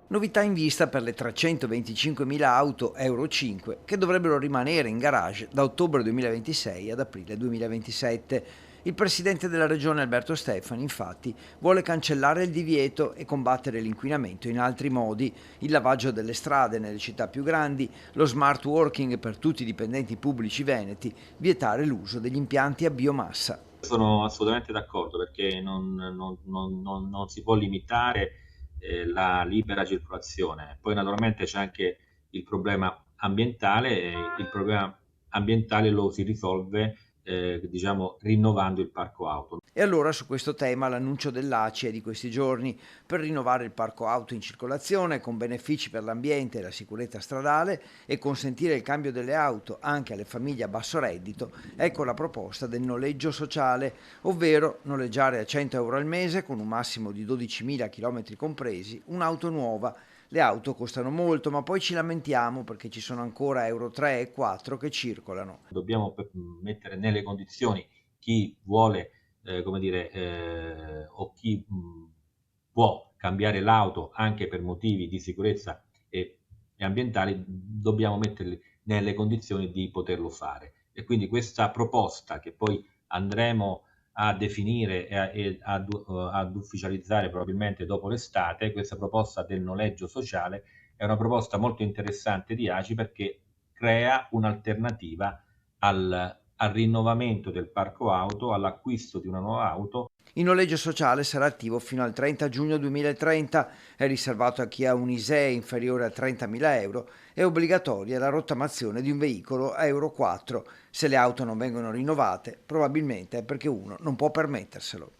Novità in vista per le 325.000 auto Euro 5 che dovrebbero rimanere in garage da ottobre 2026 ad aprile 2027. Il presidente della regione Alberto Stefani infatti vuole cancellare il divieto e combattere l'inquinamento in altri modi: il lavaggio delle strade nelle città più grandi, lo smart working per tutti i dipendenti pubblici veneti, vietare l'uso degli impianti a biomassa. Sono assolutamente d'accordo perché non si può limitare, la libera circolazione. Poi naturalmente c'è anche il problema ambientale e il problema ambientale lo si risolve, diciamo rinnovando il parco auto. E allora su questo tema l'annuncio dell'ACI è di questi giorni: per rinnovare il parco auto in circolazione con benefici per l'ambiente e la sicurezza stradale e consentire il cambio delle auto anche alle famiglie a basso reddito, ecco la proposta del noleggio sociale, ovvero noleggiare a 100 euro al mese con un massimo di 12.000 km compresi un'auto nuova. Le auto costano molto, ma poi ci lamentiamo perché ci sono ancora Euro 3 e 4 che circolano. Dobbiamo mettere nelle condizioni chi vuole, come dire, o chi, può cambiare l'auto anche per motivi di sicurezza e ambientali, dobbiamo metterli nelle condizioni di poterlo fare. E quindi questa proposta che poi andremo a definire ad ufficializzare probabilmente dopo l'estate, questa proposta del noleggio sociale è una proposta molto interessante di ACI perché crea un'alternativa al rinnovamento del parco auto, all'acquisto di una nuova auto. Il noleggio sociale sarà attivo fino al 30 giugno 2030, è riservato a chi ha un ISEE inferiore a 30.000 euro, è obbligatoria la rottamazione di un veicolo a Euro 4. Se le auto non vengono rinnovate, probabilmente è perché uno non può permetterselo.